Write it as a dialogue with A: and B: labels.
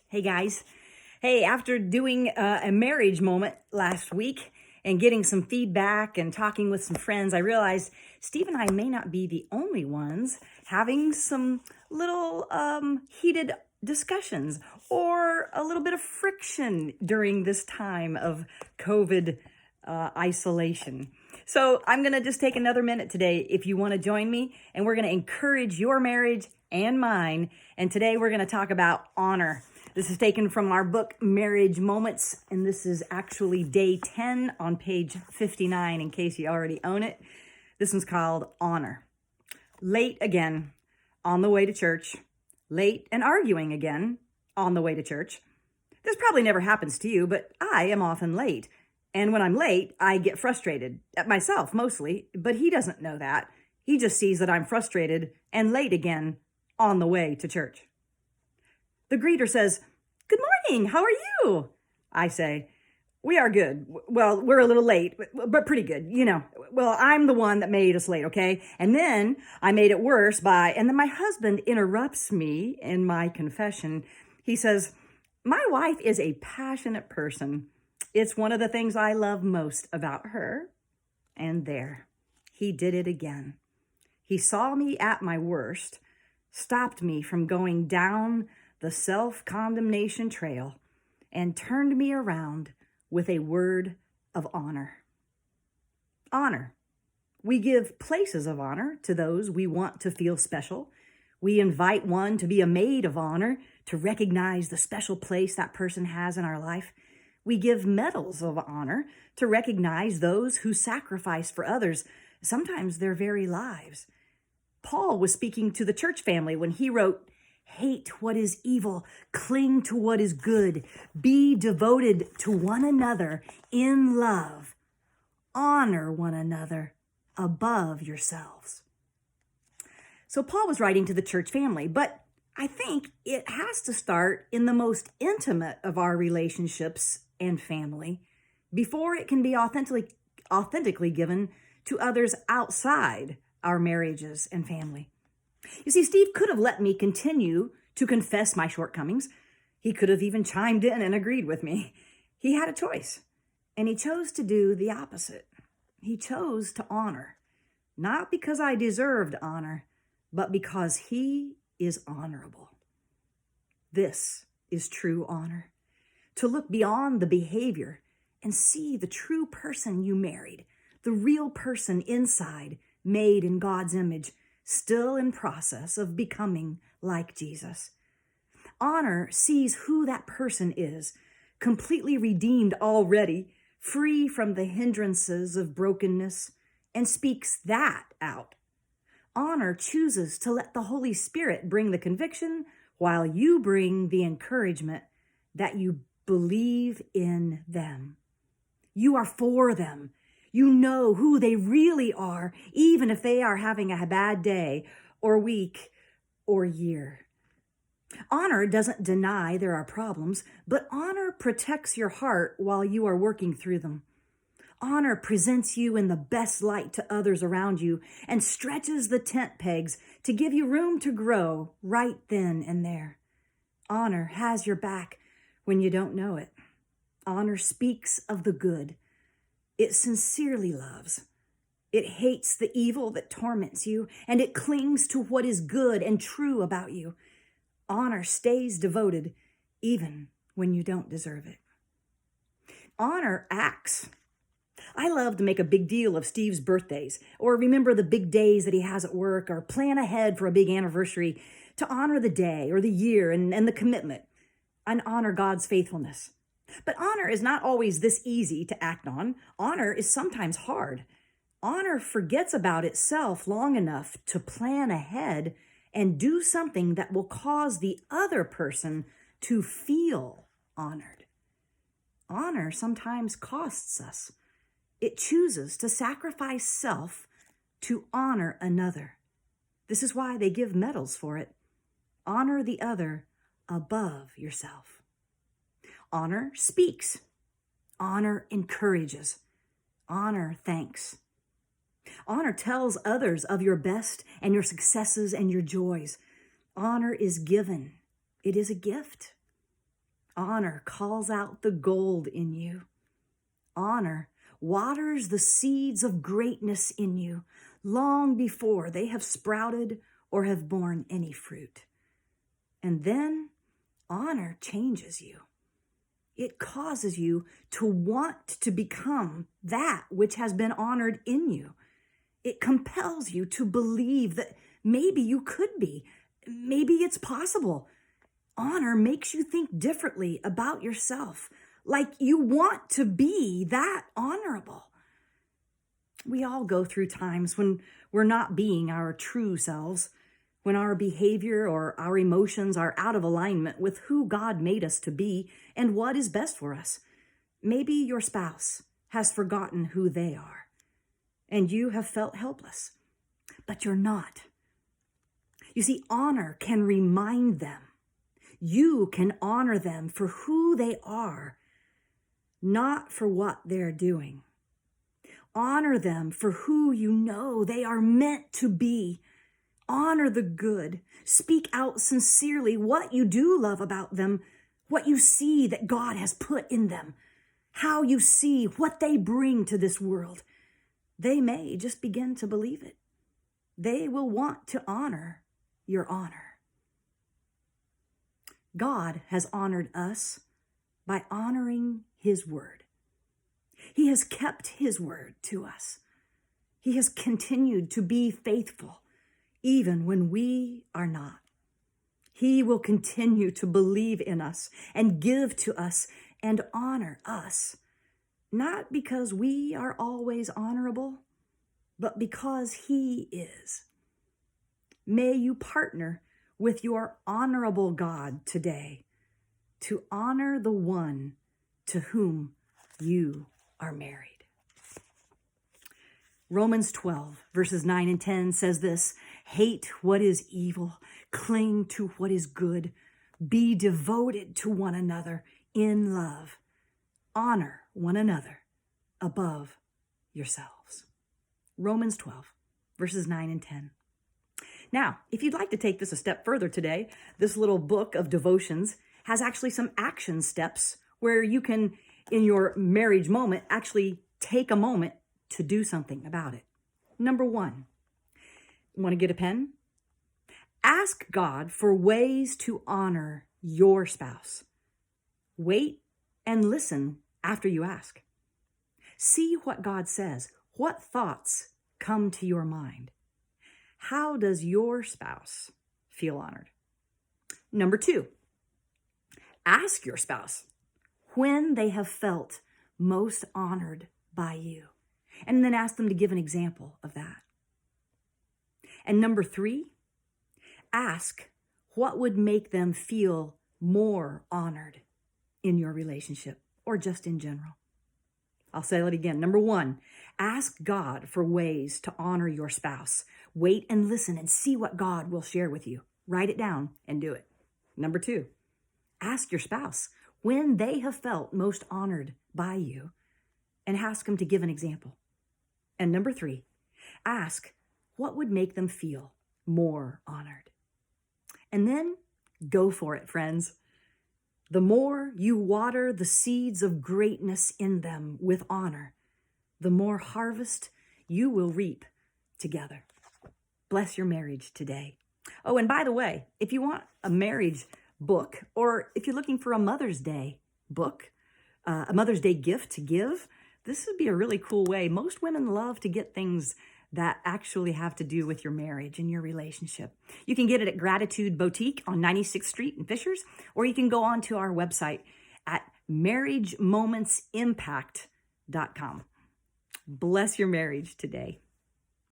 A: Hey guys. Hey, after doing a marriage moment last week and getting some feedback and talking with some friends, I realized Steve and I may not be the only ones having some little heated discussions or a little bit of friction during this time of COVID isolation. So I'm going to just take another minute today if you want to join me, and we're going to encourage your marriage and mine. And today we're going to talk about honor. This is taken from our book, Marriage Moments, and this is actually day 10 on page 59 in case you already own it. This one's called Honor. Late again on the way to church. Late and arguing again on the way to church. This probably never happens to you, but I am often late. And when I'm late, I get frustrated at myself mostly, but he doesn't know that. He just sees that I'm frustrated and late again on the way to church. The greeter says, "Good morning, how are you?" I say, "We are good. Well, we're a little late, but pretty good, you know. Well, I'm the one that made us late, okay? And then I made it worse and then my husband interrupts me in my confession. He says, "My wife is a passionate person. It's one of the things I love most about her." And there, he did it again. He saw me at my worst, stopped me from going down the self-condemnation trail, and turned me around with a word of honor. Honor. We give places of honor to those we want to feel special. We invite one to be a maid of honor to recognize the special place that person has in our life. We give medals of honor to recognize those who sacrifice for others, sometimes their very lives. Paul was speaking to the church family when he wrote, "Hate what is evil, cling to what is good, be devoted to one another in love, honor one another above yourselves." So Paul was writing to the church family, but I think it has to start in the most intimate of our relationships and family before it can be authentically given to others outside our marriages and family. You see, Steve could have let me continue to confess my shortcomings. He could have even chimed in and agreed with me. He had a choice, and he chose to do the opposite. He chose to honor, not because I deserved honor, but because he is honorable. This is true honor, to look beyond the behavior and see the true person you married, the real person inside, made in God's image, still in process of becoming like Jesus. Honor sees who that person is, completely redeemed already, free from the hindrances of brokenness, and speaks that out. Honor chooses to let the Holy Spirit bring the conviction while you bring the encouragement that you believe in them. You are for them. You know who they really are, even if they are having a bad day or week or year. Honor doesn't deny there are problems, but honor protects your heart while you are working through them. Honor presents you in the best light to others around you and stretches the tent pegs to give you room to grow right then and there. Honor has your back when you don't know it. Honor speaks of the good. It sincerely loves. It hates the evil that torments you, and it clings to what is good and true about you. Honor stays devoted even when you don't deserve it. Honor acts. I love to make a big deal of Steve's birthdays, or remember the big days that he has at work, or plan ahead for a big anniversary to honor the day or the year and the commitment, and honor God's faithfulness. But honor is not always this easy to act on. Honor is sometimes hard. Honor forgets about itself long enough to plan ahead and do something that will cause the other person to feel honored. Honor sometimes costs us. It chooses to sacrifice self to honor another. This is why they give medals for it. Honor the other above yourself. Honor speaks. Honor encourages. Honor thanks. Honor tells others of your best and your successes and your joys. Honor is given. It is a gift. Honor calls out the gold in you. Honor waters the seeds of greatness in you long before they have sprouted or have borne any fruit. And then honor changes you. It causes you to want to become that which has been honored in you. It compels you to believe that maybe you could be. Maybe it's possible. Honor makes you think differently about yourself, like you want to be that honorable. We all go through times when we're not being our true selves, when our behavior or our emotions are out of alignment with who God made us to be and what is best for us. Maybe your spouse has forgotten who they are, and you have felt helpless, but you're not. You see, honor can remind them. You can honor them for who they are, not for what they're doing. Honor them for who you know they are meant to be. Honor the good. Speak out sincerely what you do love about them, what you see that God has put in them, how you see what they bring to this world. They may just begin to believe it. They will want to honor your honor. God has honored us by honoring His word. He has kept His word to us. He has continued to be faithful even when we are not. He will continue to believe in us and give to us and honor us, not because we are always honorable, but because He is. May you partner with your honorable God today to honor the one to whom you are married. Romans 12, verses 9 and 10 says this: hate what is evil, cling to what is good, be devoted to one another in love, honor one another above yourselves. Romans 12, verses 9 and 10. Now, if you'd like to take this a step further today, this little book of devotions has actually some action steps where you can, in your marriage moment, actually take a moment to do something about it. Number 1, want to get a pen? Ask God for ways to honor your spouse. Wait and listen after you ask. See what God says. What thoughts come to your mind? How does your spouse feel honored? Number 2, ask your spouse when they have felt most honored by you, and then ask them to give an example of that. And number 3, ask what would make them feel more honored in your relationship or just in general. I'll say it again. Number 1, ask God for ways to honor your spouse. Wait and listen and see what God will share with you. Write it down and do it. Number 2, ask your spouse when they have felt most honored by you and ask them to give an example. And number 3, ask what would make them feel more honored. And then go for it, friends. The more you water the seeds of greatness in them with honor, the more harvest you will reap together. Bless your marriage today. Oh, and by the way, if you want a marriage book, or if you're looking for a Mother's Day book, a Mother's Day gift to give, this would be a really cool way. Most women love to get things that actually have to do with your marriage and your relationship. You can get it at Gratitude Boutique on 96th Street in Fishers, or you can go on to our website at marriagemomentsimpact.com. Bless your marriage today.